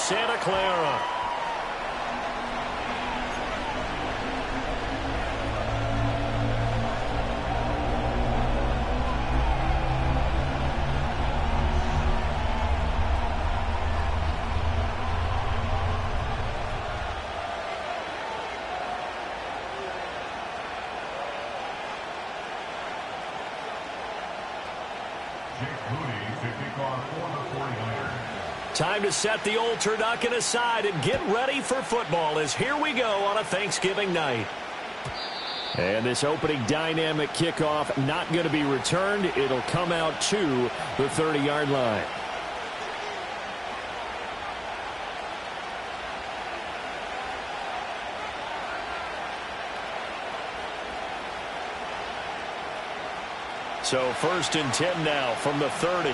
Santa Clara. Time to set the old turducken aside and get ready for football as here we go on a Thanksgiving night. And this opening dynamic kickoff not going to be returned. It'll come out to the 30-yard line. So 1st and 10 now from the 30.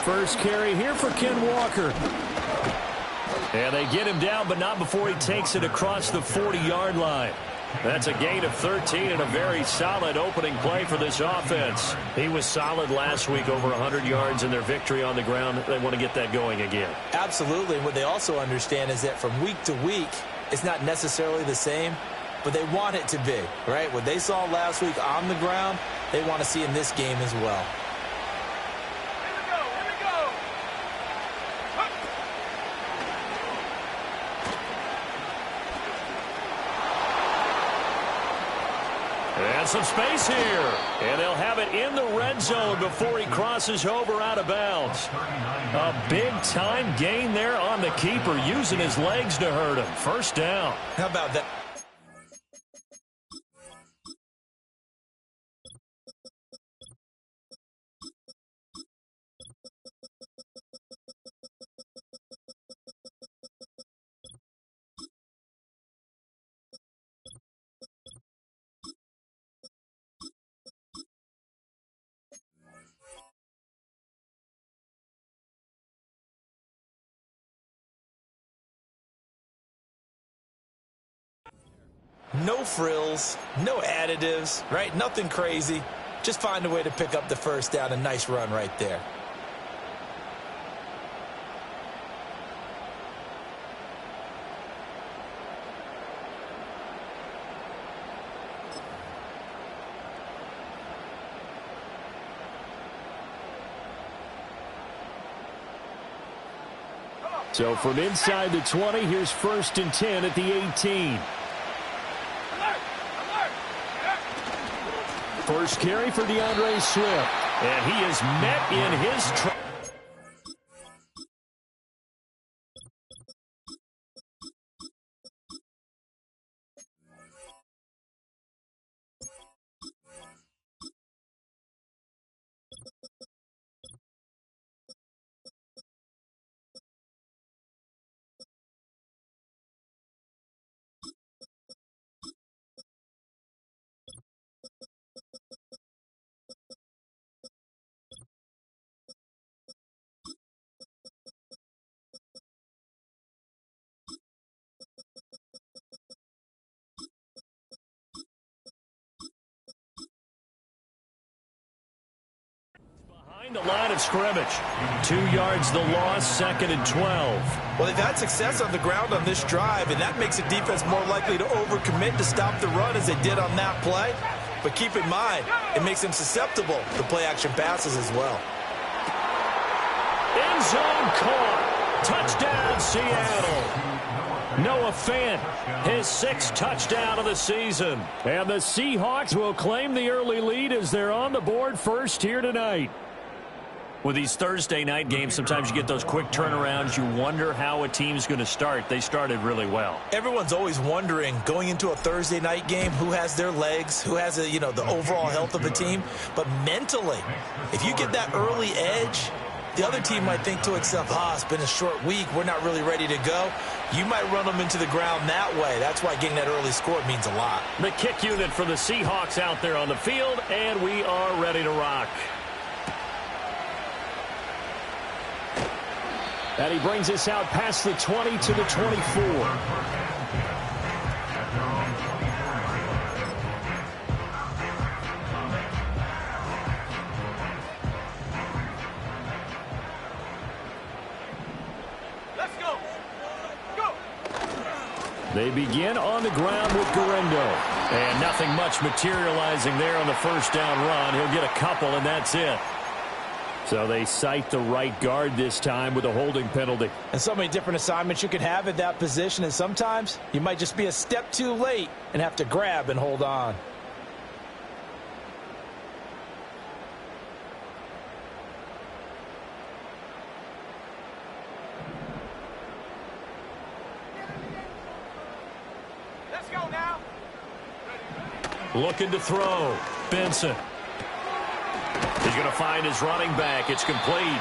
First carry here for Ken Walker. And they get him down, but not before he takes it across the 40-yard line. That's a gain of 13 and a very solid opening play for this offense. He was solid last week, over 100 yards in their victory on the ground. They want to get that going again. Absolutely. What they also understand is that from week to week, it's not necessarily the same, but they want it to be, right? What they saw last week on the ground, they want to see in this game as well. And some space here. And they'll have it in the red zone before he crosses over out of bounds. A big-time gain there on the keeper, using his legs to hurt him. First down. How about that? No frills, no additives, right? Nothing crazy. Just find a way to pick up the first down. A nice run right there. So from inside the 20, here's 1st and 10 at the 18. First carry for DeAndre Swift. And he is met in his trap. The line of scrimmage. 2 yards the loss, 2nd and 12. Well, they've had success on the ground on this drive, and that makes the defense more likely to overcommit to stop the run as they did on that play. But keep in mind, it makes them susceptible to play-action passes as well. End zone caught. Touchdown, Seattle. Noah Fant, his 6th touchdown of the season. And the Seahawks will claim the early lead as they're on the board first here tonight. With these Thursday night games, sometimes you get those quick turnarounds. You wonder how a team's going to start. They started really well. Everyone's always wondering, going into a Thursday night game, who has their legs, who has the overall health of a team. But mentally, if you get that early edge, the other team might think to itself, it's been a short week, we're not really ready to go. You might run them into the ground that way. That's why getting that early score means a lot. The kick unit for the Seahawks out there on the field, and we are ready to rock. And he brings us out past the 20 to the 24. They begin on the ground with Guerrero. And nothing much materializing there on the first down run. He'll get a couple, and that's it. So they cite the right guard this time with a holding penalty. And so many different assignments you could have at that position, and sometimes you might just be a step too late and have to grab and hold on. Looking to throw. Benson. He's going to find his running back. It's complete.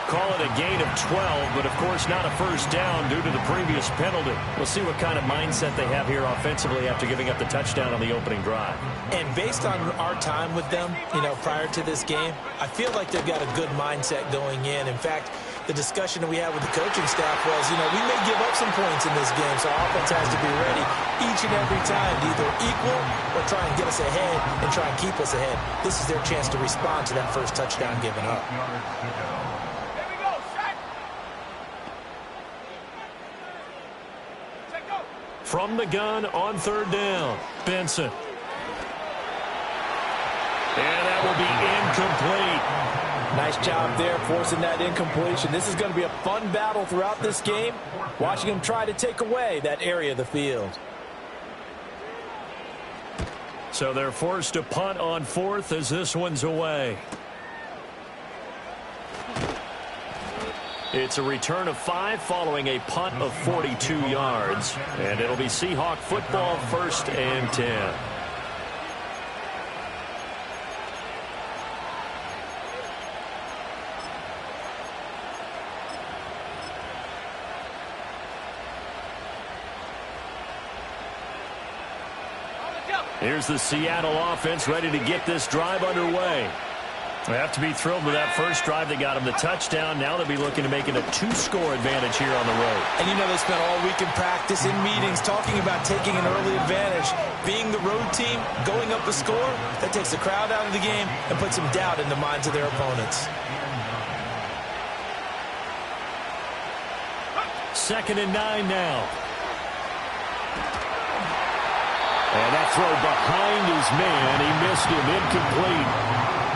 Call it a gain of 12, but of course not a first down due to the previous penalty. We'll see what kind of mindset they have here offensively after giving up the touchdown on the opening drive. And based on our time with them, prior to this game, I feel like they've got a good mindset going in. In fact, the discussion that we had with the coaching staff was, we may give up some points in this game, so our offense has to be ready each and every time to either equal or try and get us ahead and try and keep us ahead. This is their chance to respond to that first touchdown given up. From the gun on third down, Benson. And that will be incomplete. Nice job there forcing that incompletion. This is going to be a fun battle throughout this game, watching him try to take away that area of the field. So they're forced to punt on fourth as this one's away. It's a return of 5 following a punt of 42 yards. And it'll be Seahawk football, 1st and 10. Here's the Seattle offense ready to get this drive underway. They have to be thrilled with that first drive. They got them the touchdown. Now they'll be looking to make it a 2-score advantage here on the road. And they spent all week in practice, in meetings, talking about taking an early advantage. Being the road team, going up a score, that takes the crowd out of the game and puts some doubt in the minds of their opponents. 2nd and 9 now. And that throw behind his man. He missed him, incomplete.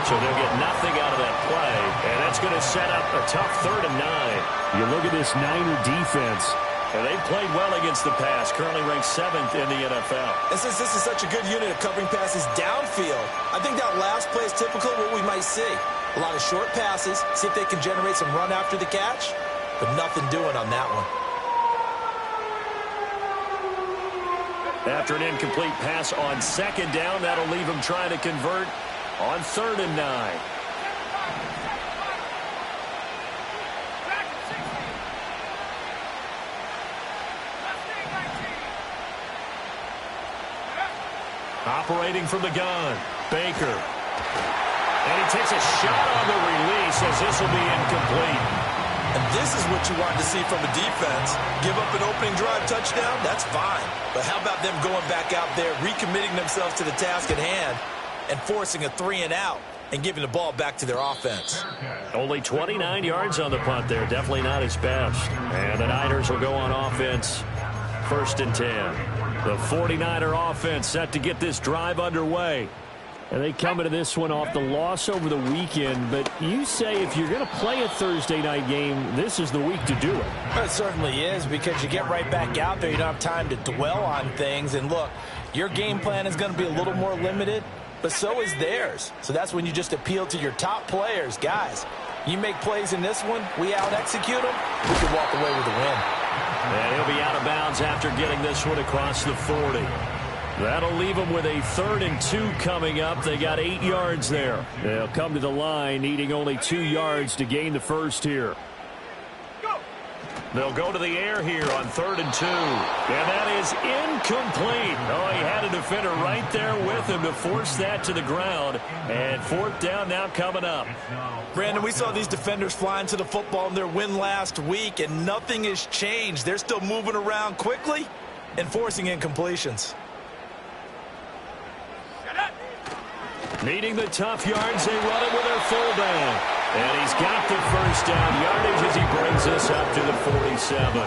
So they'll get nothing out of that play. And that's going to set up a tough 3rd and 9. You look at this Niner defense. And they've played well against the pass. Currently ranked 7th in the NFL. And since this is such a good unit of covering passes downfield, I think that last play is typical of what we might see. A lot of short passes. See if they can generate some run after the catch. But nothing doing on that one. After an incomplete pass on 2nd down, that'll leave him trying to convert on 3rd and 9. Operating from the gun, Baker. And he takes a shot on the release as this will be incomplete. And this is what you want to see from a defense. Give up an opening drive touchdown, that's fine. But how about them going back out there, recommitting themselves to the task at hand, and forcing a 3-and-out and giving the ball back to their offense? Only 29 yards on the punt there. Definitely not his best. And the Niners will go on offense, 1st and 10. The 49er offense set to get this drive underway. And they come into this one off the loss over the weekend. But you say if you're going to play a Thursday night game, this is the week to do it. It certainly is, because you get right back out there. You don't have time to dwell on things. And look, your game plan is going to be a little more limited, but so is theirs. So that's when you just appeal to your top players. Guys, you make plays in this one, we out-execute them, we could walk away with a win. And he'll be out of bounds after getting this one across the 40. That'll leave them with a 3rd and 2 coming up. They got 8 yards there. They'll come to the line needing only 2 yards to gain the first here. They'll go to the air here on 3rd and 2. And that is incomplete. Oh, he had a defender right there with him to force that to the ground. And 4th down now coming up. Brandon, we saw these defenders flying to the football in their win last week, and nothing has changed. They're still moving around quickly and forcing incompletions. Needing the tough yards, they run it with their full down. And he's got the first down yardage as he brings us up to the 47.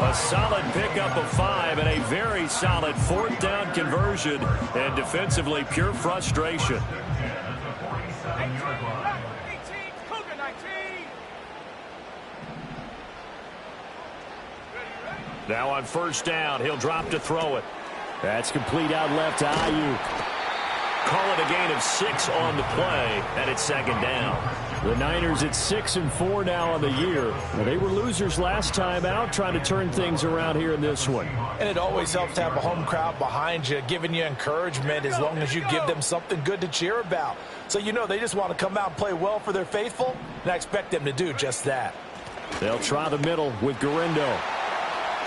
A solid pickup of 5 and a very solid fourth down conversion. And defensively, pure frustration. Now on first down, he'll drop to throw it. That's complete out left to Ayuk. Call it a gain of 6 on the play, and it's second down. The Niners at 6-4 now on the year. Well, they were losers last time out, trying to turn things around here in this one. And it always helps to have a home crowd behind you, giving you encouragement as long as you give them something good to cheer about. So you know they just want to come out and play well for their faithful, and I expect them to do just that. They'll try the middle with Gurindo.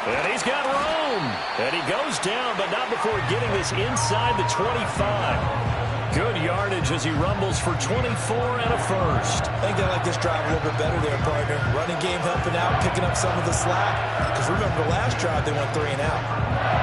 And he's got room. And he goes down, but not before getting this inside the 25. Good yardage as he rumbles for 24 and a first. I think they like this drive a little bit better there, partner. Running game helping out, picking up some of the slack. Because remember the last drive, they went 3 and out.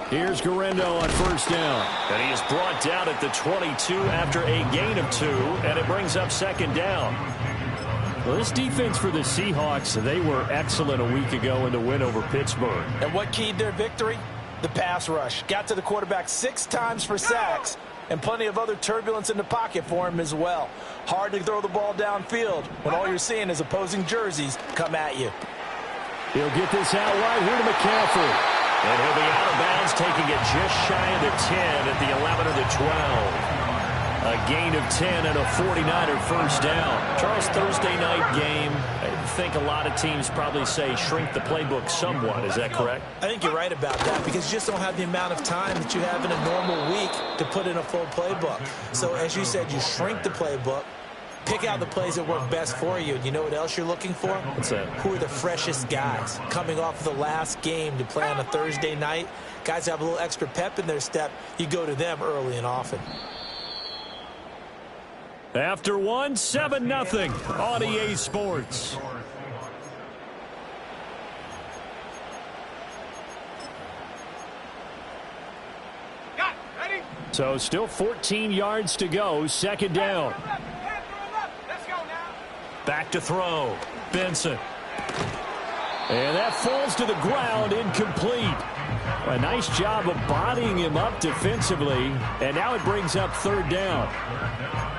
Here's Gurindo on first down. And he is brought down at the 22 after a gain of 2, and it brings up second down. Well, this defense for the Seahawks, they were excellent a week ago in the win over Pittsburgh. And what keyed their victory? The pass rush. Got to the quarterback 6 times for sacks, and plenty of other turbulence in the pocket for him as well. Hard to throw the ball downfield when all you're seeing is opposing jerseys come at you. He'll get this out wide here to McCaffrey. And he'll be out of bounds, taking it just shy of the 10 at the 11 or the 12. A gain of 10 and a 49er first down. Charles, Thursday night game, I think a lot of teams probably say shrink the playbook somewhat. Is that correct? I think you're right about that because you just don't have the amount of time that you have in a normal week to put in a full playbook. So as you said, you shrink the playbook. Pick out the plays that work best for you. And you know what else you're looking for? What's that? Who are the freshest guys coming off the last game to play on a Thursday night? Guys that have a little extra pep in their step. You go to them early and often. After 1, 7-0 on EA Sports. So still 14 yards to go, second down. Back to throw. Benson. And that falls to the ground, incomplete. A nice job of bodying him up defensively, and now it brings up third down.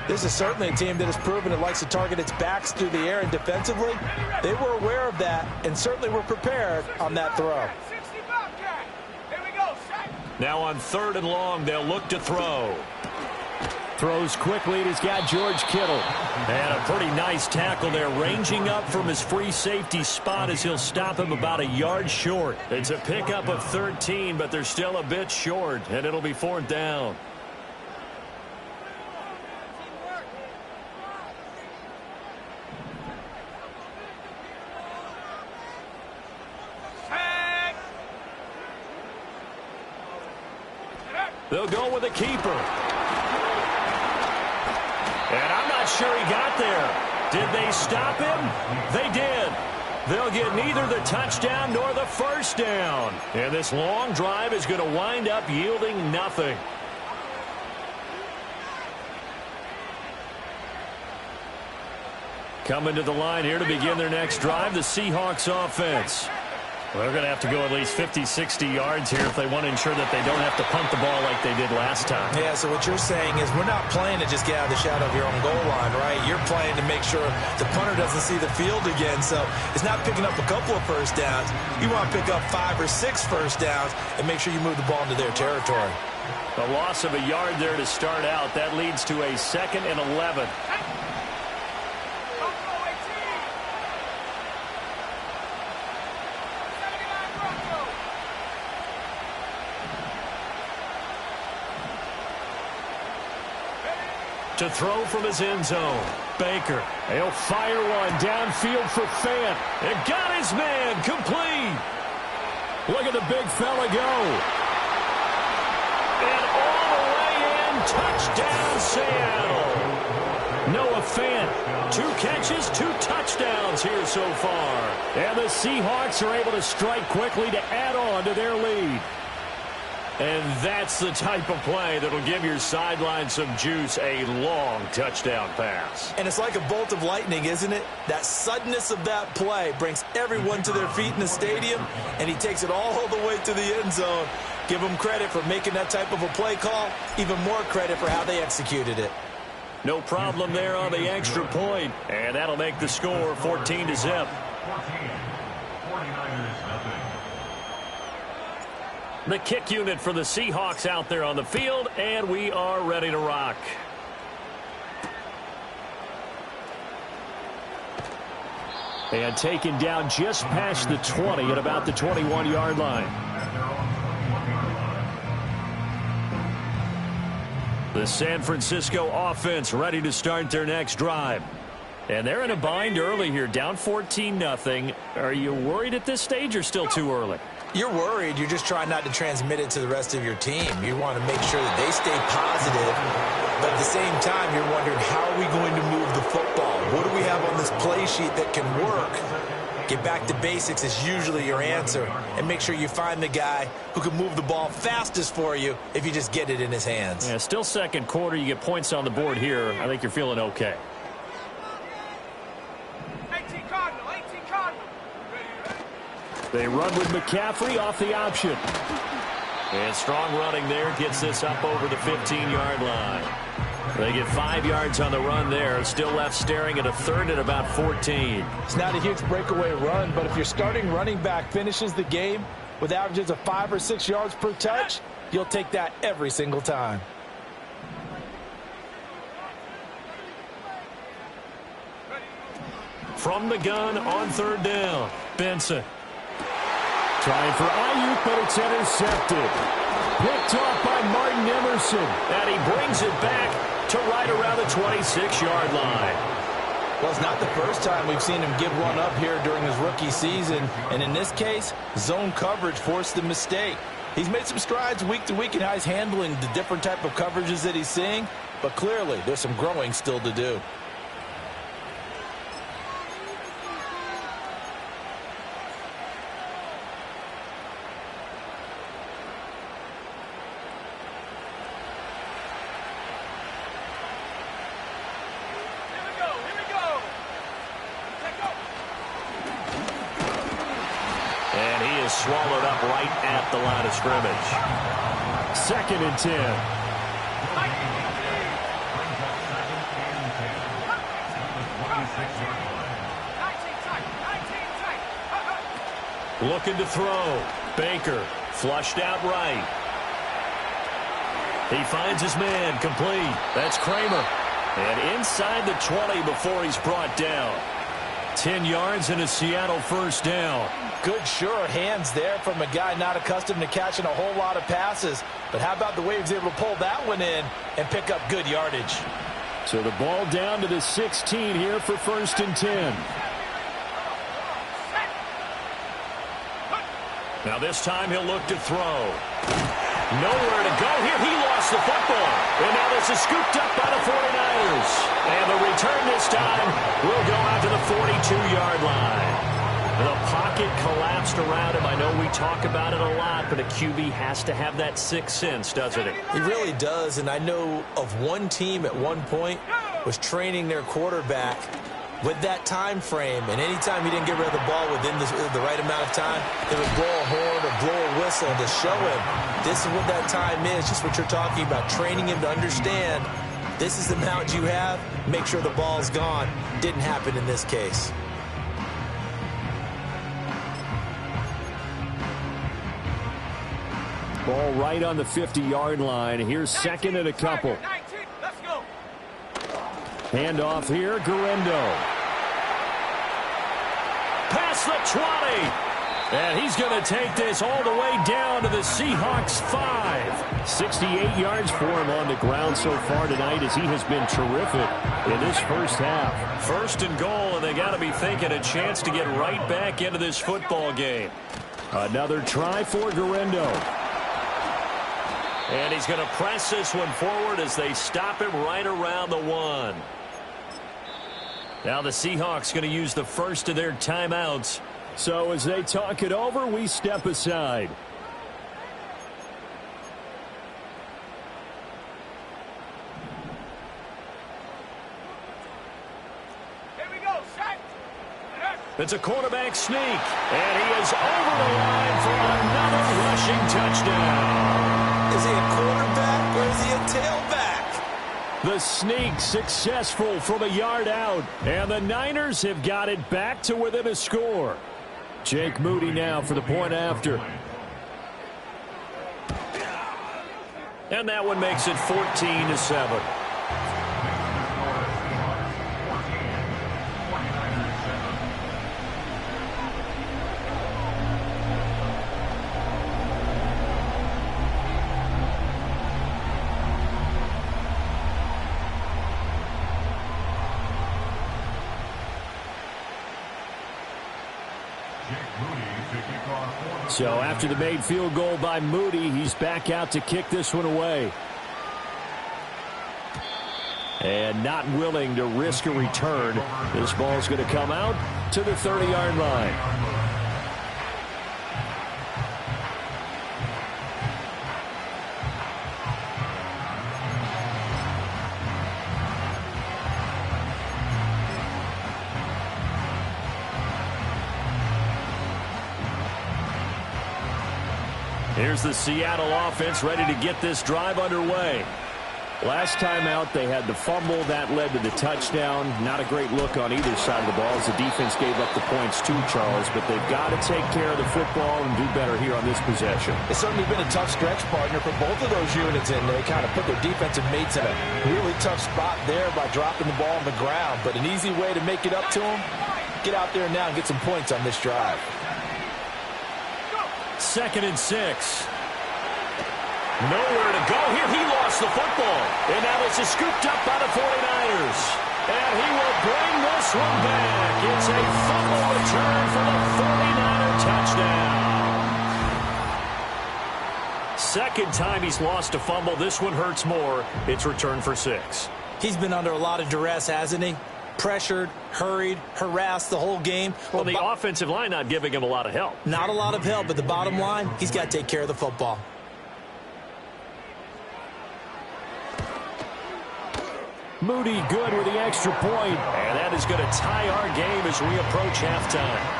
This is certainly a team that has proven it likes to target its backs through the air, and defensively, they were aware of that and certainly were prepared on that throw. Now on 3rd and long, they'll look to throw. Throws quickly, and he's got George Kittle. And a pretty nice tackle there, ranging up from his free safety spot as he'll stop him about a yard short. It's a pickup of 13, but they're still a bit short, and it'll be 4th down. They'll go with a keeper. And I'm not sure he got there. Did they stop him? They did. They'll get neither the touchdown nor the first down. And this long drive is going to wind up yielding nothing. Coming to the line here to begin their next drive, the Seahawks offense. They're going to have to go at least 50, 60 yards here if they want to ensure that they don't have to punt the ball like they did last time. Yeah, so what you're saying is we're not playing to just get out of the shadow of your own goal line, right? You're playing to make sure the punter doesn't see the field again. So it's not picking up a couple of first downs. You want to pick up 5 or 6 first downs and make sure you move the ball into their territory. A loss of a yard there to start out. That leads to a 2nd and 11. To throw from his end zone. Baker. He'll fire one downfield for Fant. And got his man complete. Look at the big fella go. And all the way in. Touchdown, Seattle. Noah Fant. 2 catches, 2 touchdowns here so far. And the Seahawks are able to strike quickly to add on to their lead. And that's the type of play that'll give your sideline some juice, a long touchdown pass. And it's like a bolt of lightning, isn't it? That suddenness of that play brings everyone to their feet in the stadium, and he takes it all the way to the end zone. Give him credit for making that type of a play call, even more credit for how they executed it. No problem there on the extra point, and that'll make the score 14-0. The kick unit for the Seahawks out there on the field, and we are ready to rock. And taken down just past the 20 at about the 21-yard line. The San Francisco offense ready to start their next drive. And they're in a bind early here, down 14-0. Are you worried at this stage or still too early? You're worried. You're just trying not to transmit it to the rest of your team. You want to make sure that they stay positive, but at the same time, you're wondering, how are we going to move the football? What do we have on this play sheet that can work? Get back to basics is usually your answer, and make sure you find the guy who can move the ball fastest for you if you just get it in his hands. Yeah, still second quarter. You get points on the board here. I think you're feeling okay. 18 Cardinal. They run with McCaffrey off the option. And strong running there gets this up over the 15-yard line. They get 5 yards on the run there. Still left staring at a third and about 14. It's not a huge breakaway run, but if your starting running back finishes the game with averages of 5 or 6 yards per touch, you'll take that every single time. From the gun on third down, Benson. Trying for Ayuk, but it's intercepted. Picked off by Martin Emerson. And he brings it back to right around the 26-yard line. Well, it's not the first time we've seen him give one up here during his rookie season. And in this case, zone coverage forced the mistake. He's made some strides week to week in how he's handling the different type of coverages that he's seeing. But clearly, there's some growing still to do. Swallowed up right at the line of scrimmage. 2nd and 10. Looking to throw. Baker flushed out right. He finds his man complete. That's Kramer. And inside the 20 before he's brought down. 10 yards and a Seattle first down. Good, sure hands there from a guy not accustomed to catching a whole lot of passes. But how about the way he was able to pull that one in and pick up good yardage? So the ball down to the 16 here for 1st and 10. Now this time he'll look to throw. Nowhere to go here. He lost the football. And now this is scooped up by the 49ers. And the return this time will go out to the 42-yard line. The pocket collapsed around him. I know we talk about it a lot, but a QB has to have that sixth sense, doesn't it? He really does, and I know of one team at one point was training their quarterback with that time frame, and anytime he didn't get rid of the ball within the right amount of time, they would blow a horn or blow a whistle to show him this is what that time is, just what you're talking about, training him to understand this is the amount you have, make sure the ball's gone. Didn't happen in this case. Ball right on the 50-yard line. Here's 2nd and a couple. Let's go. Handoff here, Guerendo. Past the 20. And he's going to take this all the way down to the Seahawks 5. 68 yards for him on the ground so far tonight as he has been terrific in this first half. 1st and goal, and they got to be thinking a chance to get right back into this football game. Another try for Guerendo. And he's going to press this one forward as they stop him right around the 1. Now the Seahawks going to use the first of their timeouts. So as they talk it over, we step aside. It's a quarterback sneak, and he is over the line for another rushing touchdown. Is he a quarterback or is he a tailback? The sneak successful from a yard out, and the Niners have got it back to within a score. Jake Moody now for the point after. And that one makes it 14-7. So after the made field goal by Moody, he's back out to kick this one away. And not willing to risk a return. This ball's going to come out to the 30-yard line. Here's the Seattle offense ready to get this drive underway. Last time out, they had the fumble. That led to the touchdown. Not a great look on either side of the ball as the defense gave up the points too, Charles. But they've got to take care of the football and do better here on this possession. It's certainly been a tough stretch, partner, for both of those units, and they kind of put their defensive mates in a really tough spot there by dropping the ball on the ground. But an easy way to make it up to them, get out there now and get some points on this drive. 2nd and 6. Nowhere to go here. He lost the football. And now this is scooped up by the 49ers. And he will bring this one back. It's a fumble return for the 49er touchdown. Second time he's lost a fumble. This one hurts more. It's returned for 6. He's been under a lot of duress, hasn't he? Pressured, hurried, harassed the whole game. Well, the offensive line not giving him a lot of help. Not a lot of help, but the bottom line, he's got to take care of the football. Moody good with the extra point. And that is going to tie our game as we approach halftime.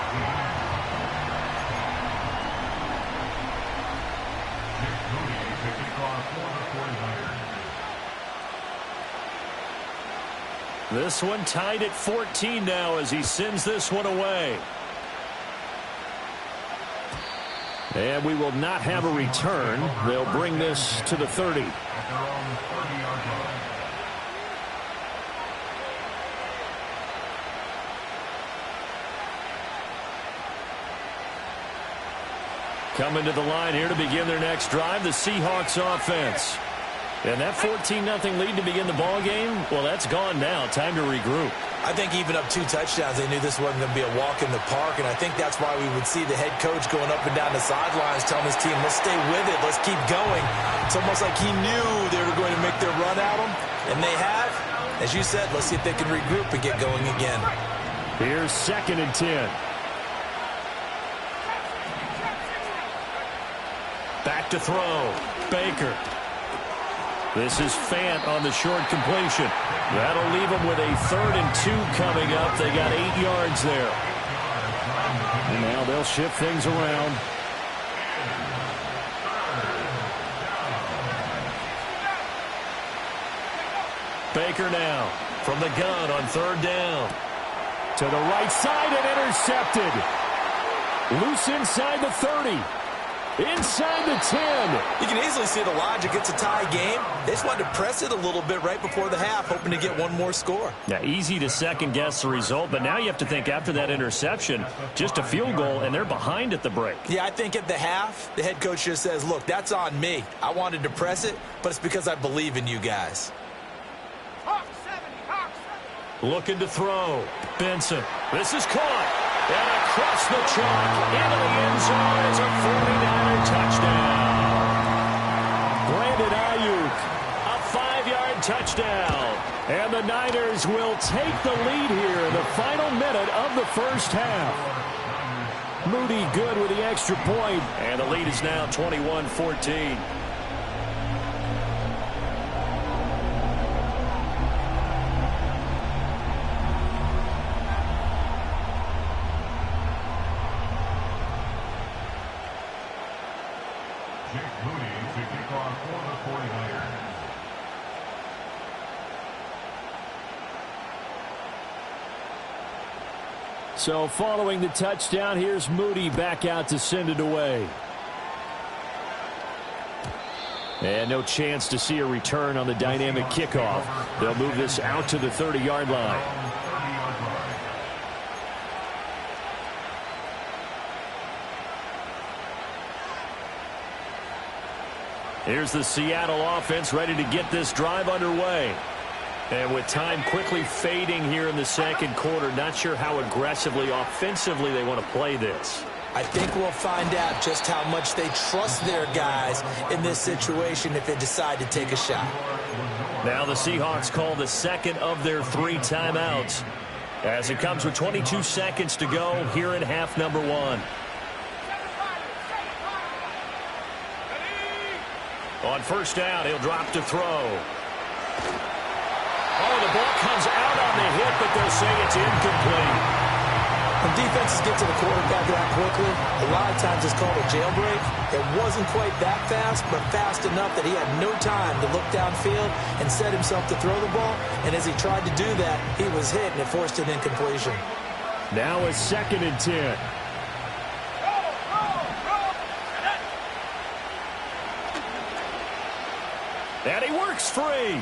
This one tied at 14 now as he sends this one away. And we will not have a return. They'll bring this to the 30. Coming to the line here to begin their next drive, the Seahawks offense. And that 14-0 lead to begin the ball game, well, that's gone now. Time to regroup. I think even up 2 touchdowns, they knew this wasn't going to be a walk in the park, and I think that's why we would see the head coach going up and down the sidelines telling his team, let's stay with it, let's keep going. It's almost like he knew they were going to make their run at him, and they have. As you said, let's see if they can regroup and get going again. Here's 2nd and 10. Back to throw. Baker. This is Fant on the short completion. That'll leave them with a 3rd and 2 coming up. They got 8 yards there. And now they'll shift things around. Baker now from the gun on 3rd down. To the right side and intercepted. Loose inside the 30. Inside the 10. You can easily see the logic. It's a tie game. They just wanted to press it a little bit right before the half, hoping to get one more score. Now, easy to second-guess the result, but now you have to think after that interception, just a field goal, and they're behind at the break. Yeah, I think at the half, the head coach just says, look, that's on me. I wanted to press it, but it's because I believe in you guys. Looking to throw. Benson. This is caught. And across the chalk into the end zone is a 49er touchdown. Brandon Ayuk, a 5-yard touchdown. And the Niners will take the lead here in the final minute of the first half. Moody good with the extra point. And the lead is now 21-14. So following the touchdown, here's Moody back out to send it away. And no chance to see a return on the dynamic kickoff. They'll move this out to the 30-yard line. Here's the Seattle offense ready to get this drive underway. And with time quickly fading here in the second quarter, not sure how aggressively, offensively they want to play this. I think we'll find out just how much they trust their guys in this situation if they decide to take a shot. Now the Seahawks call the second of their 3 timeouts as it comes with 22 seconds to go here in half number 1. On first down, he'll drop to throw. Oh, the ball comes out on the hit, but they'll say it's incomplete. When defenses get to the quarterback that quickly, a lot of times it's called a jailbreak. It wasn't quite that fast, but fast enough that he had no time to look downfield and set himself to throw the ball. And as he tried to do that, he was hit, and it forced an incompletion. Now a 2nd and 10. And he works free.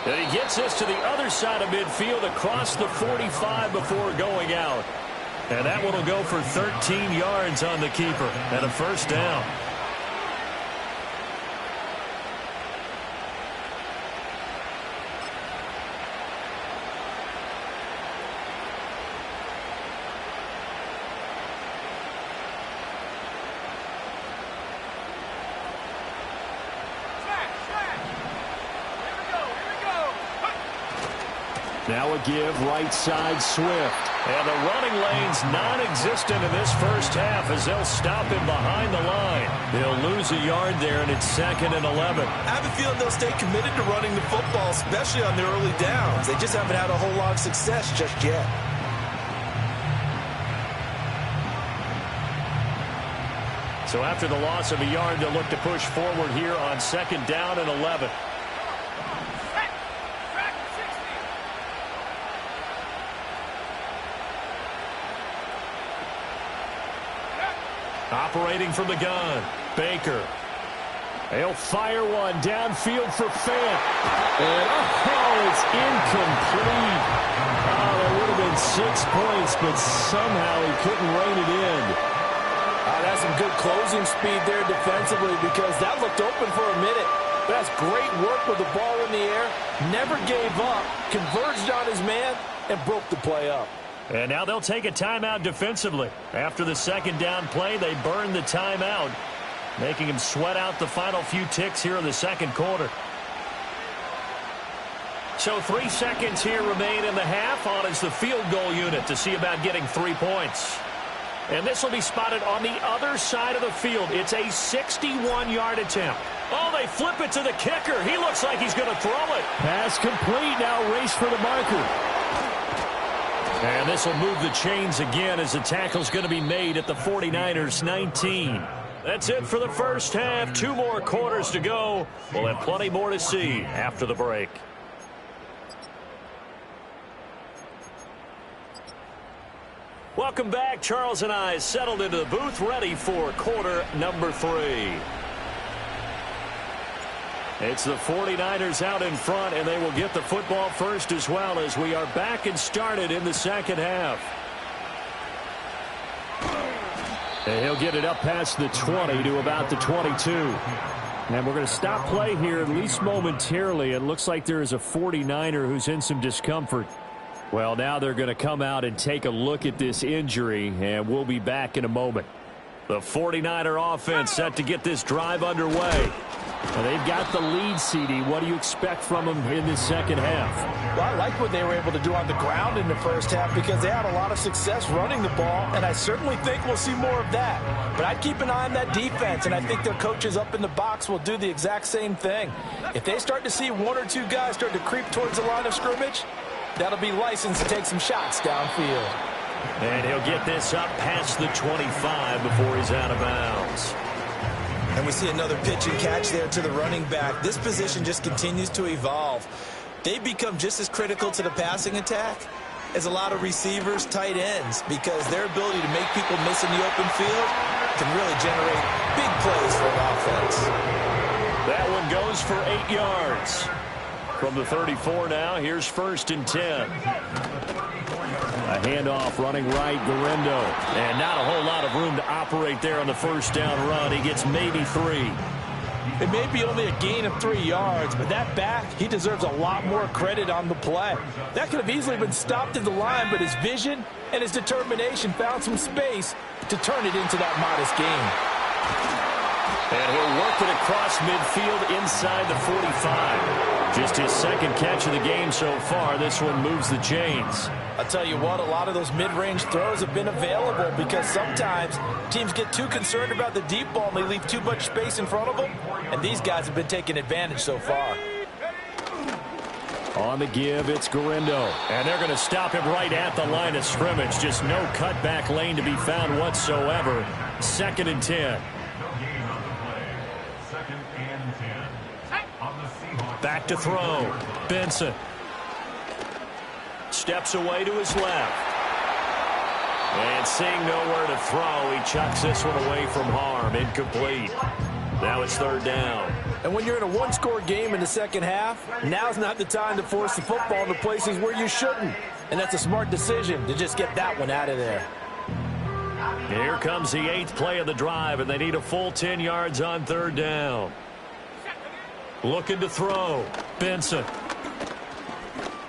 And he gets this to the other side of midfield across the 45 before going out. And that one will go for 13 yards on the keeper and a first down. Now a give, right side, Swift. And the running lane's non-existent in this first half as they'll stop him behind the line. They'll lose a yard there, and it's 2nd and 11. I have a feeling they'll stay committed to running the football, especially on their early downs. They just haven't had a whole lot of success just yet. So after the loss of a yard, they'll look to push forward here on 2nd down and 11. Operating from the gun, Baker. They'll fire one downfield for Fant. And it's incomplete. Oh, that would have been 6 points, but somehow he couldn't rein it in. That's some good closing speed there defensively because that looked open for a minute. But that's great work with the ball in the air. Never gave up, converged on his man, and broke the play up. And now they'll take a timeout defensively. After the 2nd down play, they burn the timeout, making him sweat out the final few ticks here in the second quarter. So 3 seconds here remain in the half. On is the field goal unit to see about getting 3 points. And this will be spotted on the other side of the field. It's a 61-yard attempt. Oh, they flip it to the kicker. He looks like he's going to throw it. Pass complete. Now race for the marker. And this will move the chains again as the tackle's going to be made at the 49ers 19. That's it for the first half. 2 more quarters to go. We'll have plenty more to see after the break. Welcome back. Charles and I settled into the booth ready for quarter number 3. It's the 49ers out in front, and they will get the football first as well as we are back and started in the second half. And he'll get it up past the 20 to about the 22. And we're going to stop play here at least momentarily. It looks like there is a 49er who's in some discomfort. Well, now they're going to come out and take a look at this injury, and we'll be back in a moment. The 49er offense set to get this drive underway. Well, they've got the lead, CD. What do you expect from them in this second half? Well, I like what they were able to do on the ground in the first half because they had a lot of success running the ball, and I certainly think we'll see more of that. But I'd keep an eye on that defense, and I think their coaches up in the box will do the exact same thing. If they start to see 1 or 2 guys start to creep towards the line of scrimmage, that'll be licensed to take some shots downfield. And he'll get this up past the 25 before he's out of bounds. And we see another pitch and catch there to the running back. This position just continues to evolve. They become just as critical to the passing attack is a lot of receivers, tight ends, because their ability to make people miss in the open field can really generate big plays for an offense. That one goes for 8 yards. From the 34 now, here's 1st and 10. A handoff running right, Gurindo. And not a whole lot of room to operate there on the first down run. He gets maybe 3. It may be only a gain of 3 yards, but that back, he deserves a lot more credit on the play. That could have easily been stopped at the line, but his vision and his determination found some space to turn it into that modest gain. And he'll work it across midfield inside the 45. Just his second catch of the game so far. This one moves the chains. I'll tell you what, a lot of those mid-range throws have been available because sometimes teams get too concerned about the deep ball and they leave too much space in front of them, and these guys have been taking advantage so far. On the give, it's Gurindo. And they're going to stop him right at the line of scrimmage. Just no cutback lane to be found whatsoever. 2nd and 10. Back to throw. Benson. Steps away to his left. And seeing nowhere to throw, he chucks this one away from harm. Incomplete. Now it's 3rd down. And when you're in a one-score game in the second half, now's not the time to force the football to places where you shouldn't. And that's a smart decision to just get that one out of there. Here comes the 8th play of the drive, and they need a full 10 yards on 3rd down. Looking to throw. Benson.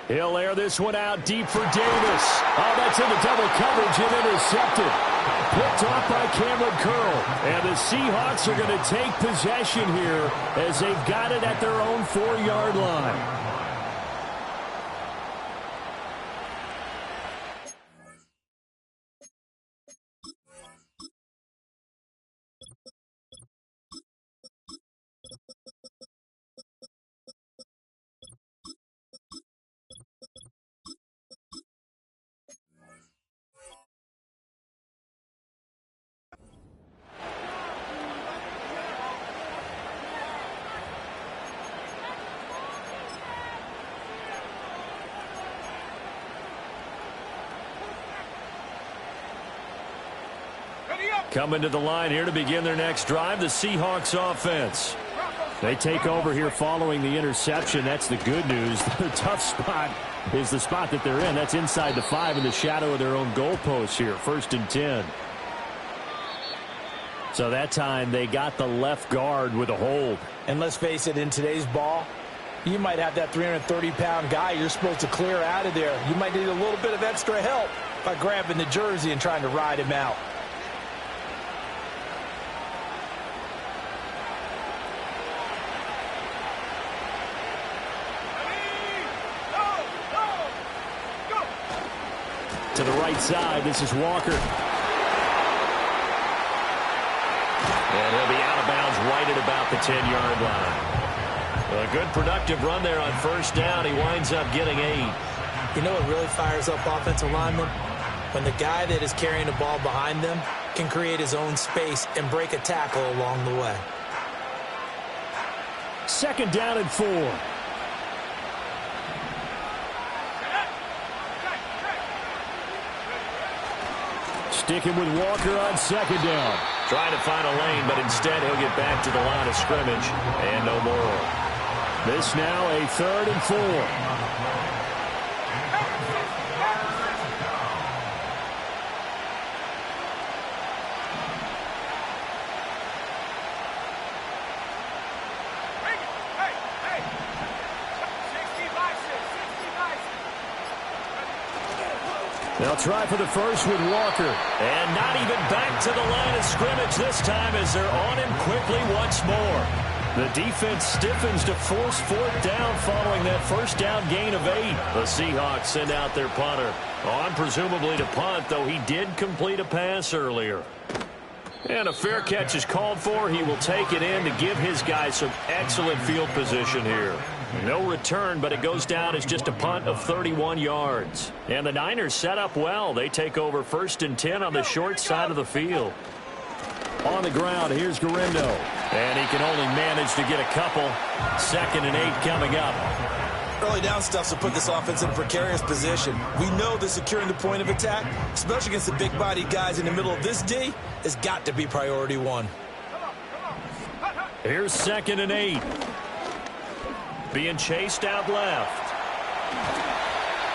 He'll air this one out deep for Davis. Oh, that's into double coverage and intercepted. Picked off by Cameron Curl. And the Seahawks are going to take possession here as they've got it at their own 4-yard line. Coming to the line here to begin their next drive, the Seahawks offense. They take over here following the interception. That's the good news. The tough spot is the spot that they're in. That's inside the 5 in the shadow of their own goalpost here. 1st and 10. So that time they got the left guard with a hold. And let's face it, in today's ball, you might have that 330-pound guy you're supposed to clear out of there. You might need a little bit of extra help by grabbing the jersey and trying to ride him out. To the right side, this is Walker. And he'll be out of bounds right at about the 10-yard line. A good productive run there on 1st down. He winds up getting 8. You know what really fires up offensive linemen? When the guy that is carrying the ball behind them can create his own space and break a tackle along the way. 2nd down and 4. Sticking with Walker on 2nd down. Trying to find a lane, but instead he'll get back to the line of scrimmage. And no more. This now a 3rd and 4. They'll try for the first with Walker. And not even back to the line of scrimmage this time as they're on him quickly once more. The defense stiffens to force 4th down following that 1st down gain of 8. The Seahawks send out their punter. On presumably to punt, though he did complete a pass earlier. And a fair catch is called for. He will take it in to give his guys some excellent field position here. No return, but it goes down as just a punt of 31 yards. And the Niners set up well. They take over 1st and 10 on the short side of the field. On the ground, here's Gurindo. And he can only manage to get a couple. 2nd and 8 coming up. Well, early down stuff will put this offense in a precarious position. We know that securing the point of attack, especially against the big-bodied guys in the middle of this D, has got to be priority one. Here's 2nd and 8. Being chased out left.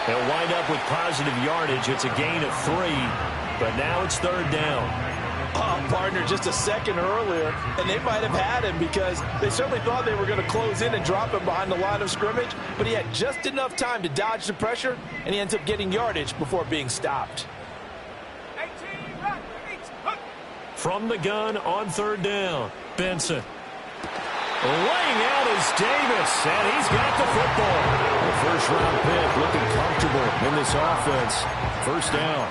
They'll wind up with positive yardage. It's a gain of 3, but now it's 3rd down. Partner, just a second earlier, and they might have had him because they certainly thought they were going to close in and drop him behind the line of scrimmage, but he had just enough time to dodge the pressure, and he ends up getting yardage before being stopped. From the gun on 3rd down, Benson. Laying out is Davis, and he's got the football. The first-round pick looking comfortable in this offense. 1st down.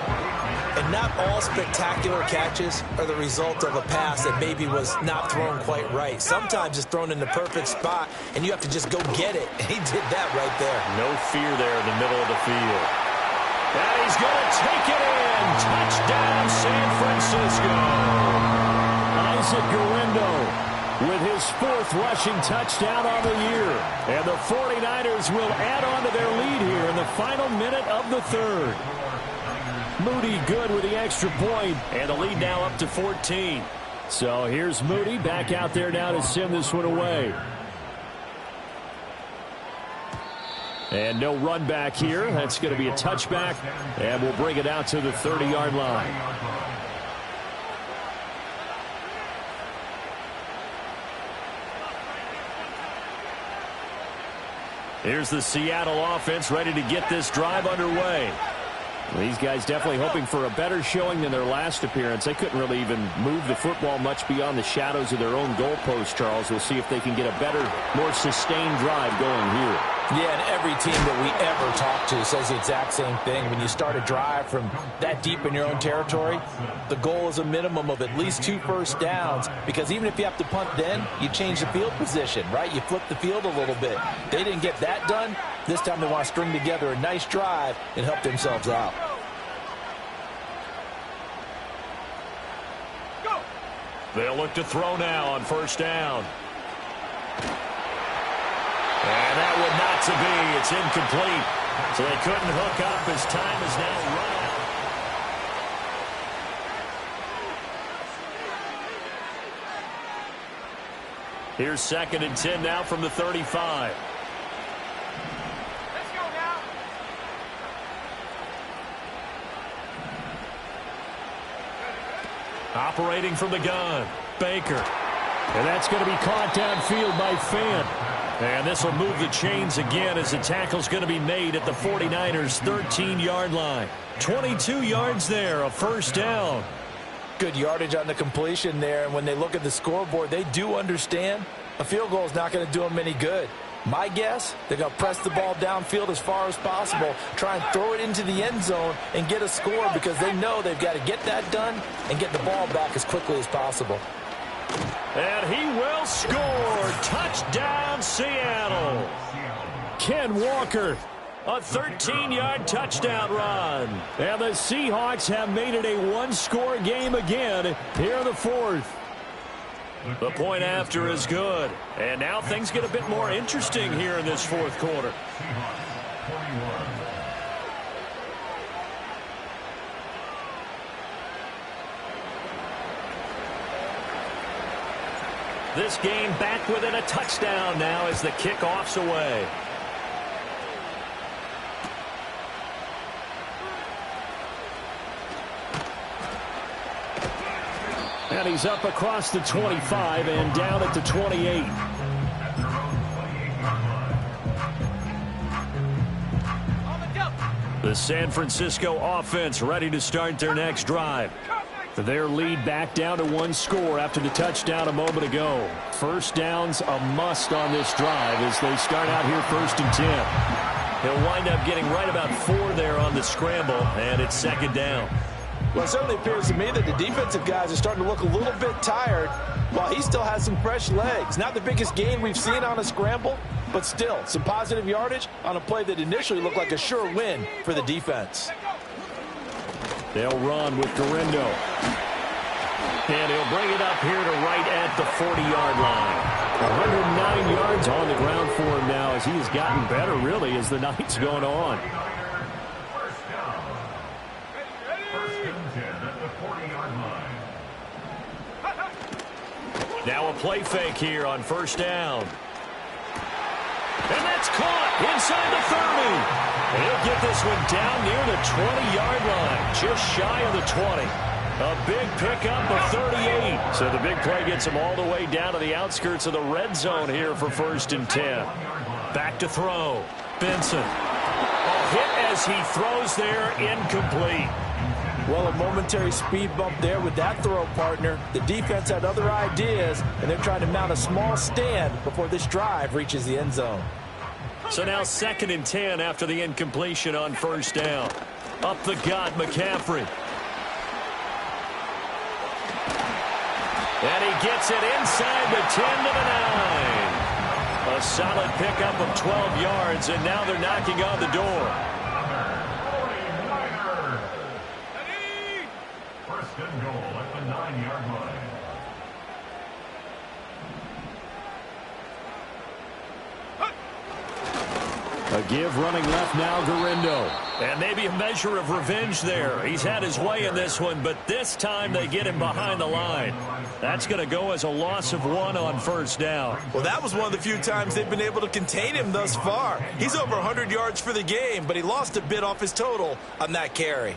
And not all spectacular catches are the result of a pass that maybe was not thrown quite right. Sometimes it's thrown in the perfect spot, and you have to just go get it. And he did that right there. No fear there in the middle of the field. And he's going to take it in. Touchdown, San Francisco. Isaac Guerendo with his 4th rushing touchdown on the year. And the 49ers will add on to their lead here in the final minute of the 3rd. Moody good with the extra point, and the lead now up to 14. So here's Moody back out there now to send this one away. And no run back here. That's going to be a touchback, and we'll bring it out to the 30-yard line. Here's the Seattle offense ready to get this drive underway. These guys definitely hoping for a better showing than their last appearance. They couldn't really even move the football much beyond the shadows of their own goalpost, Charles. We'll see if they can get a better, more sustained drive going here. Yeah, and every team that we ever talk to says the exact same thing. When you start a drive from that deep in your own territory, the goal is a minimum of at least 2 first downs, because even if you have to punt then, you change the field position, right? You flip the field a little bit. They didn't get that done. This time they want to string together a nice drive and help themselves out. They'll look to throw now on 1st down. And that would not to be. It's incomplete. So they couldn't hook up as time is now run out. Here's 2nd and 10 now from the 35. Let's go now. Operating from the gun, Baker. And that's going to be caught downfield by Fant. And this will move the chains again as the tackle's going to be made at the 49ers' 13-yard line. 22 yards there, a 1st down. Good yardage on the completion there, and when they look at the scoreboard, they do understand a field goal is not going to do them any good. My guess, they're going to press the ball downfield as far as possible, try and throw it into the end zone and get a score, because they know they've got to get that done and get the ball back as quickly as possible. And he will score. Touchdown, Seattle. Ken Walker, a 13-yard touchdown run. And the Seahawks have made it a 1-score game again here in the 4th. The point after is good. And now things get a bit more interesting here in this 4th quarter. This game back within a touchdown now as the kickoff's away. And he's up across the 25 and down at the 28. The San Francisco offense ready to start their next drive. Their lead back down to 1 score after the touchdown a moment ago. 1st down's a must on this drive as they start out here 1st and 10. He'll wind up getting right about 4 there on the scramble, and it's 2nd down. Well, it certainly appears to me that the defensive guys are starting to look a little bit tired while he still has some fresh legs. Not the biggest gain we've seen on a scramble, but still some positive yardage on a play that initially looked like a sure win for the defense. They'll run with Guerendo. And he'll bring it up here to right at the 40-yard line. 109 yards on the ground for him now as he has gotten better, really, as the night's going on. Now a play fake here on first down. And that's caught inside the 30. He'll get this one down near the 20-yard line, just shy of the 20. A big pickup of 38. So the big play gets him all the way down to the outskirts of the red zone here for 1st and 10. Back to throw. Benson. A hit as he throws there, incomplete. Well, a momentary speed bump there with that throw, partner. The defense had other ideas, and they're trying to mount a small stand before this drive reaches the end zone. So now 2nd and 10 after the incompletion on first down. Up the gut, McCaffrey. And he gets it inside the 10 to the 9. A solid pickup of 12 yards, and now they're knocking on the door. First and goal at the 9-yard line. A give running left now, Garindo. And maybe a measure of revenge there. He's had his way in this one, but this time they get him behind the line. That's going to go as a loss of 1 on first down. Well, that was one of the few times they've been able to contain him thus far. He's over 100 yards for the game, but he lost a bit off his total on that carry.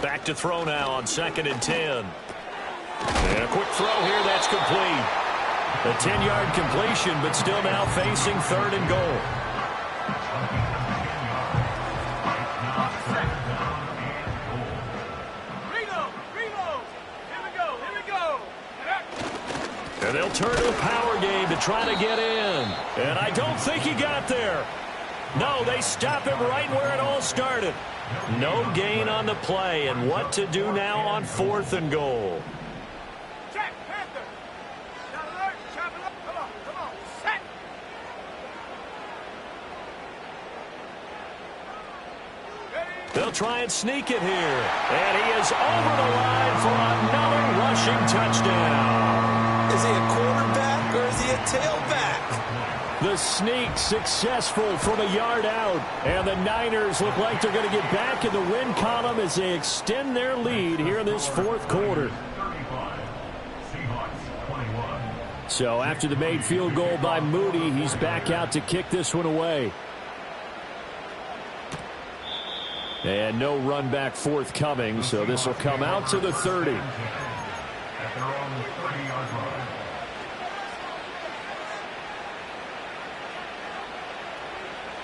Back to throw now on 2nd and 10. And a quick throw here, that's complete. A 10-yard completion, but still now facing 3rd and goal. And they'll turn to a power game to try to get in. And I don't think he got there. No, they stop him right where it all started. No gain on the play, and what to do now on 4th and goal. Check, Panther. Down alert, chop it up. Come on, set. They'll try and sneak it here. And he is over the line for another rushing touchdown. Is he a quarterback or is he a tailback? The sneak successful from a yard out. And the Niners look like they're going to get back in the win column as they extend their lead here in this 4th quarter. So after the made field goal by Moody, he's back out to kick this one away. And no run back forthcoming, so this will come out to the 30.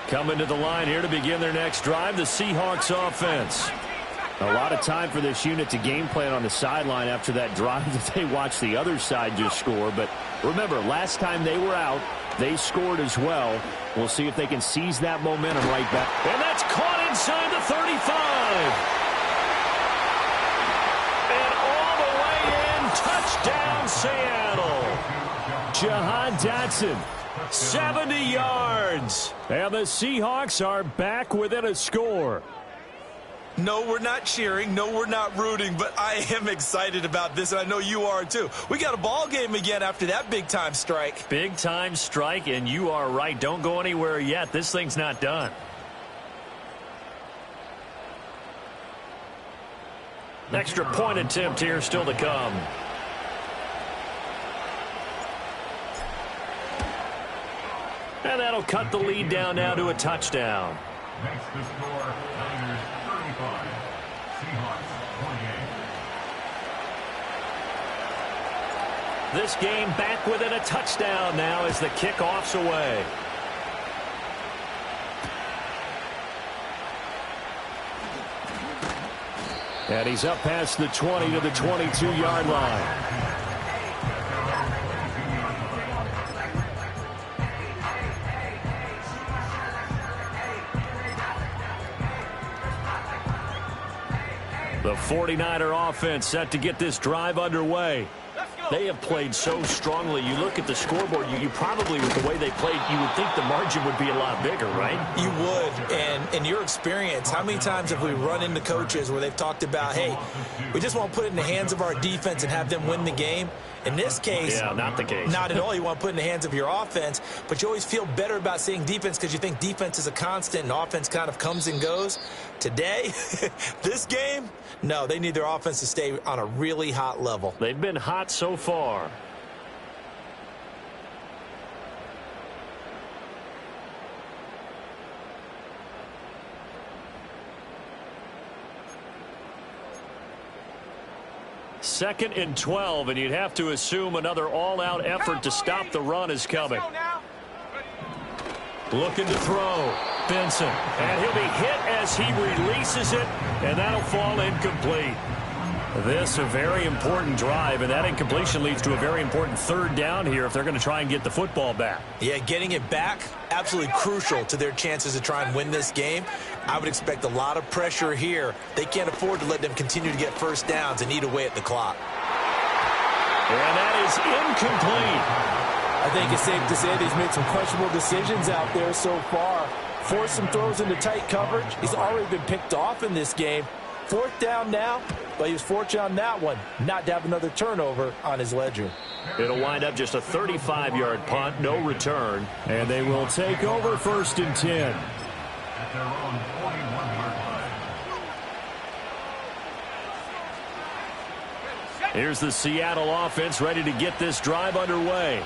Coming to the line here to begin their next drive, the Seahawks offense. A lot of time for this unit to game plan on the sideline after that drive that they watched the other side just score. But remember, last time they were out, they scored as well. We'll see if they can seize that momentum right back. And that's caught inside the 35. And all the way in, touchdown Seattle. Jahan Dotson, 70 yards. And the Seahawks are back within a score. No, we're not cheering. No, we're not rooting, but I am excited about this, and I know you are too. We got a ball game again after that big-time strike. Big-time strike, and you are right. Don't go anywhere yet. This thing's not done. Extra point attempt here still to come. And that'll cut the lead down now to a touchdown. Next to score, Niners 35, Seahawks 28. This game back within a touchdown now as the kickoff's away. And he's up past the 20 to the 22-yard line. The 49er offense set to get this drive underway. Let's go. They have played so strongly. You look at the scoreboard, you probably, with the way they played, you would think the margin would be a lot bigger, right? You would. And in your experience, how many times have we run into coaches where they've talked about, hey, we just want to put it in the hands of our defense and have them win the game? In this case, yeah, not the case. Not at all. You want to put it in the hands of your offense, but you always feel better about seeing defense because you think defense is a constant and offense kind of comes and goes. Today, this game, no, they need their offense to stay on a really hot level. They've been hot so far. Second and 12, and you'd have to assume another all-out effort to stop the run is coming. Looking to throw. Benson. And he'll be hit as he releases it, and that'll fall incomplete. This a very important drive, and that incompletion leads to a very important third down here if they're going to try and get the football back. Yeah, getting it back, absolutely crucial to their chances to try and win this game. I would expect a lot of pressure here. They can't afford to let them continue to get first downs and eat away at the clock. And that is incomplete. I think it's safe to say that he's made some questionable decisions out there so far. Forced some throws into tight coverage. He's already been picked off in this game. Fourth down now, but he was fortunate on that one not to have another turnover on his ledger. It'll wind up just a 35-yard punt, no return, and they will take over 1st and 10. Here's the Seattle offense ready to get this drive underway.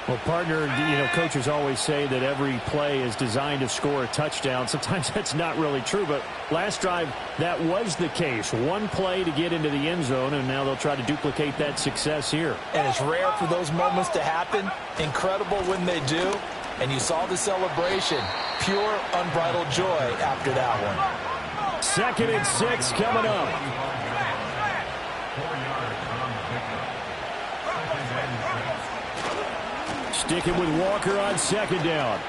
Well, partner, coaches always say that every play is designed to score a touchdown. Sometimes that's not really true, but last drive, that was the case. One play to get into the end zone, and now they'll try to duplicate that success here. And it's rare for those moments to happen. Incredible when they do. And you saw the celebration. Pure, unbridled joy after that one. 2nd and 6 coming up. Sticking with Walker on 2nd down.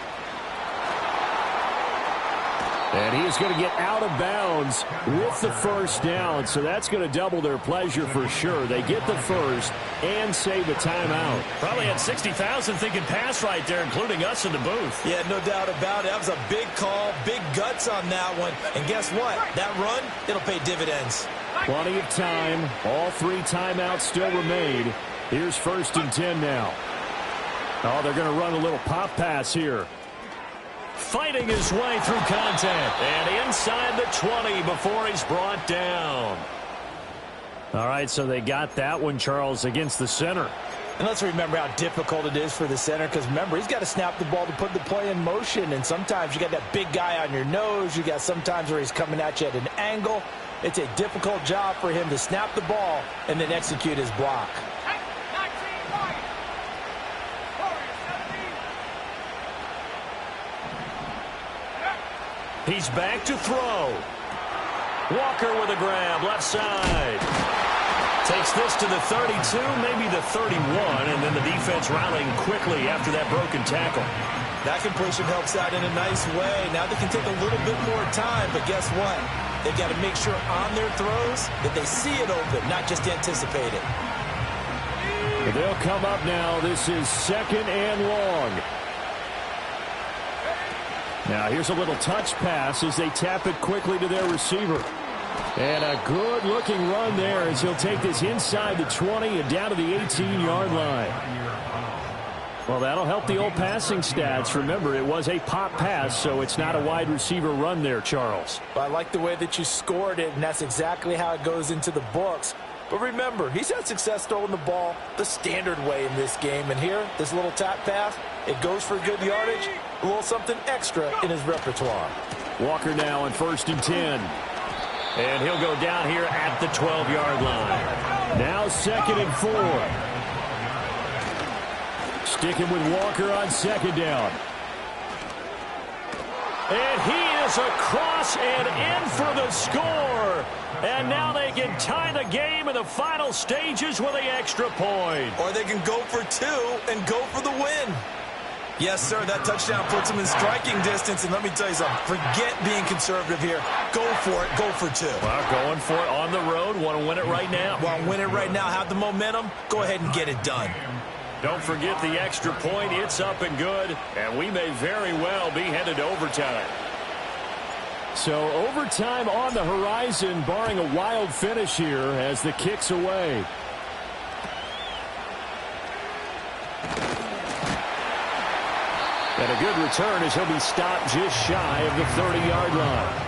And he is going to get out of bounds with the first down, so that's going to double their pleasure for sure. They get the first and save a timeout. Probably had 60,000 thinking pass right there, including us in the booth. Yeah, no doubt about it. That was a big call, big guts on that one. And guess what? That run, it'll pay dividends. Plenty of time. All 3 timeouts still remain. Here's 1st and 10 now. Oh, they're going to run a little pop pass here. Fighting his way through contact. And inside the 20 before he's brought down. All right, so they got that one, Charles, against the center. And let's remember how difficult it is for the center, because remember, he's got to snap the ball to put the play in motion. And sometimes you got that big guy on your nose. You got sometimes where he's coming at you at an angle. It's a difficult job for him to snap the ball and then execute his block. He's back to throw. Walker with a grab, left side. Takes this to the 32, maybe the 31, and then the defense rallying quickly after that broken tackle. That completion helps out in a nice way. Now they can take a little bit more time, but guess what? They've got to make sure on their throws that they see it open, not just anticipate it. They'll come up now. This is 2nd and long. Now here's a little touch pass as they tap it quickly to their receiver. And a good-looking run there as he'll take this inside the 20 and down to the 18-yard line. Well, that'll help the old passing stats. Remember, it was a pop pass, so it's not a wide receiver run there, Charles. I like the way that you scored it, and that's exactly how it goes into the books. But remember, he's had success throwing the ball the standard way in this game. And here, this little tap pass, it goes for good yardage, a little something extra in his repertoire. Walker now on 1st and 10. And he'll go down here at the 12-yard line. Now 2nd and 4. Sticking with Walker on 2nd down. And he is across and in for the score. And now they can tie the game in the final stages with the extra point. Or they can go for 2 and go for the win. Yes, sir. That touchdown puts him in striking distance. And let me tell you something. Forget being conservative here. Go for it. Go for two. Well, going for it on the road. Want to win it right now. Want to win it right now. Have the momentum. Go ahead and get it done. Don't forget the extra point. It's up and good. And we may very well be headed to overtime. So overtime on the horizon, barring a wild finish here as the kick's away. And a good return as he'll be stopped just shy of the 30-yard line.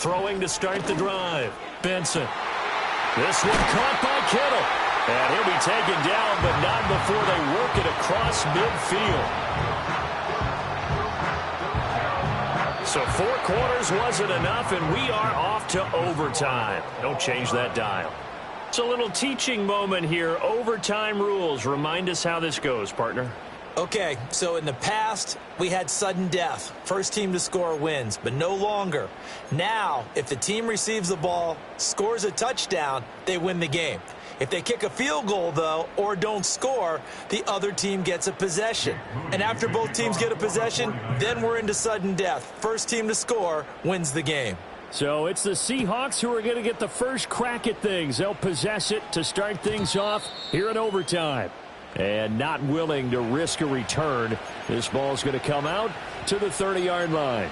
Throwing to start the drive. Benson. This one caught by Kittle. And he'll be taken down, but not before they work it across midfield. So 4 quarters wasn't enough, and we are off to overtime. Don't change that dial. It's a little teaching moment here. Overtime rules. Remind us how this goes, partner. Okay, so in the past, we had sudden death. First team to score wins, but no longer. Now, if the team receives the ball, scores a touchdown, they win the game. If they kick a field goal, though, or don't score, the other team gets a possession. And after both teams get a possession, then we're into sudden death. First team to score wins the game. So it's the Seahawks who are going to get the first crack at things. They'll possess it to start things off here in overtime. And not willing to risk a return. This ball's going to come out to the 30-yard line.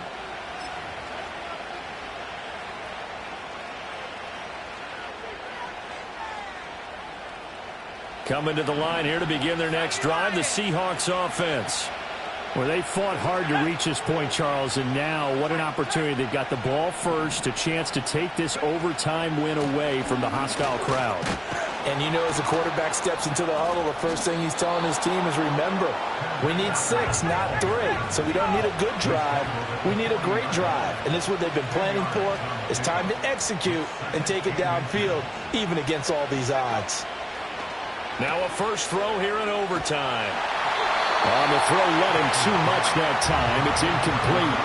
Coming to the line here to begin their next drive, the Seahawks offense. Well, they fought hard to reach this point, Charles, and now what an opportunity. They've got the ball first, a chance to take this overtime win away from the hostile crowd. And you know, as the quarterback steps into the huddle, the first thing he's telling his team is, remember, we need 6, not 3. So we don't need a good drive. We need a great drive. And this is what they've been planning for. It's time to execute and take it downfield, even against all these odds. Now a first throw here in overtime. On the throw, let him too much that time. It's incomplete.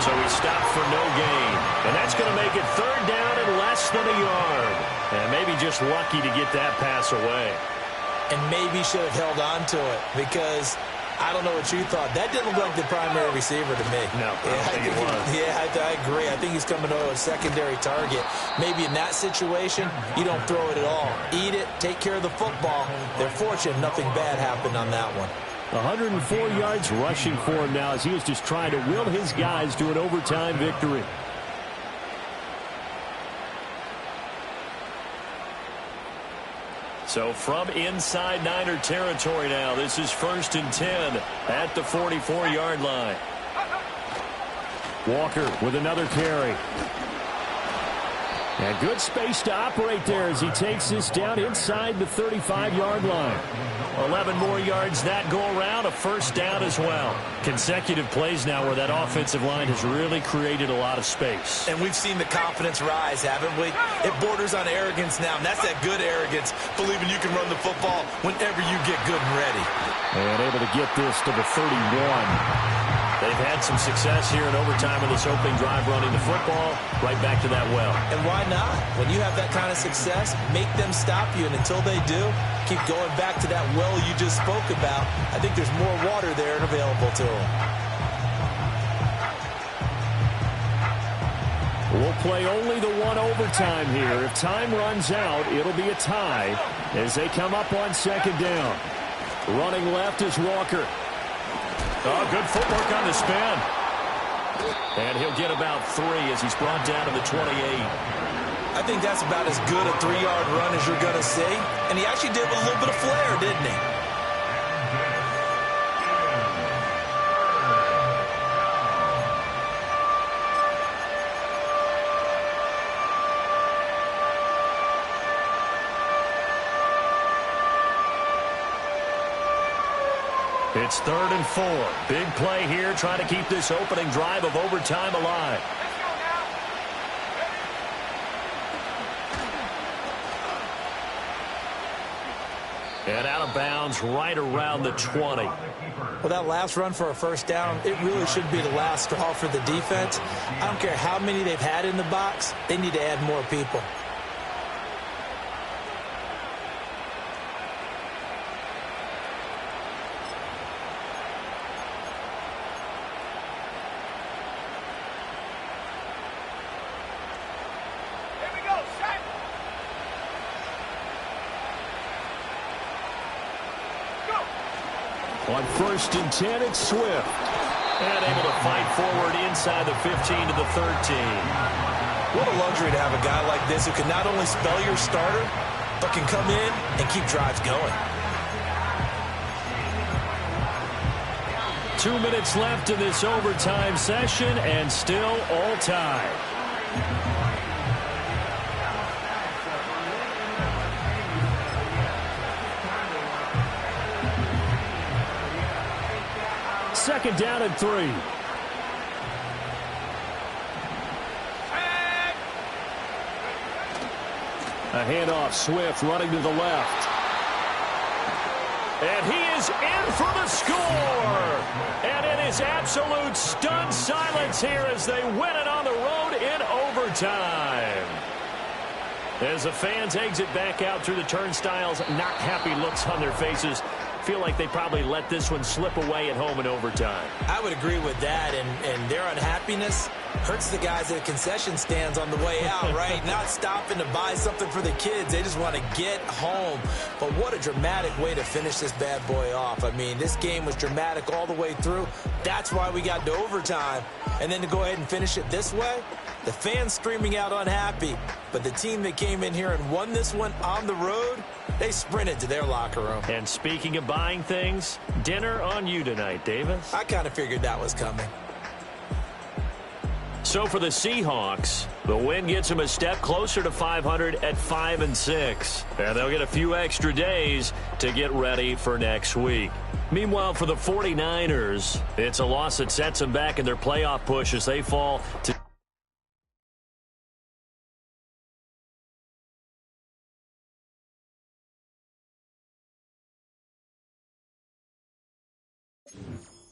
So he stopped for no gain. And that's going to make it 3rd down and less than a yard. And maybe just lucky to get that pass away. And maybe should have held on to it because I don't know what you thought. That didn't look like the primary receiver to me. No, I don't think it was. I agree. I think he's coming to a secondary target. Maybe in that situation, you don't throw it at all. Eat it, take care of the football. They're fortunate nothing bad happened on that one. 104 yards rushing for him now as he was just trying to will his guys to an overtime victory. So from inside Niner territory now, this is 1st and 10 at the 44-yard line. Walker with another carry. And good space to operate there as he takes this down inside the 35-yard line. 11 more yards that go around, a first down as well. Consecutive plays now where that offensive line has really created a lot of space. And we've seen the confidence rise, haven't we? It borders on arrogance now, and that's that good arrogance, believing you can run the football whenever you get good and ready. And able to get this to the 31. They've had some success here in overtime in this opening drive running the football right back to that well. And why not? When you have that kind of success, make them stop you. And until they do, keep going back to that well you just spoke about. I think there's more water there and available to them. We'll play only the one overtime here. If time runs out, it'll be a tie as they come up on 2nd down. Running left is Walker. Oh, good footwork on the spin. And he'll get about 3 as he's brought down to the 28. I think that's about as good a 3-yard run as you're going to see. And he actually did with a little bit of flair, didn't he? It's 3rd and 4. Big play here, trying to keep this opening drive of overtime alive. And out of bounds right around the 20. Well, that last run for a first down, it really should be the last straw for the defense. I don't care how many they've had in the box. They need to add more people. On 1st and 10, it's Swift. And able to fight forward inside the 15 to the 13. What a luxury to have a guy like this who can not only spell your starter, but can come in and keep drives going. 2 minutes left in this overtime session, and still all tied. Second down and 3. A handoff, Swift running to the left. And he is in for the score. And it is absolute stunned silence here as they win it on the road in overtime. As the fans exit back out through the turnstiles, not happy looks on their faces. Feel like they probably let this one slip away at home in overtime. I would agree with that, and their unhappiness hurts the guys at the concession stands on the way out, right? Not stopping to buy something for the kids. They just want to get home. But what a dramatic way to finish this bad boy off. I mean, this game was dramatic all the way through. That's why we got to overtime. And then to go ahead and finish it this way, the fans screaming out unhappy. But the team that came in here and won this one on the road, they sprinted to their locker room. And speaking of buying things, dinner on you tonight, Davis. I kind of figured that was coming. So for the Seahawks, the win gets them a step closer to 500 at 5-6. And they'll get a few extra days to get ready for next week. Meanwhile, for the 49ers, it's a loss that sets them back in their playoff push as they fall to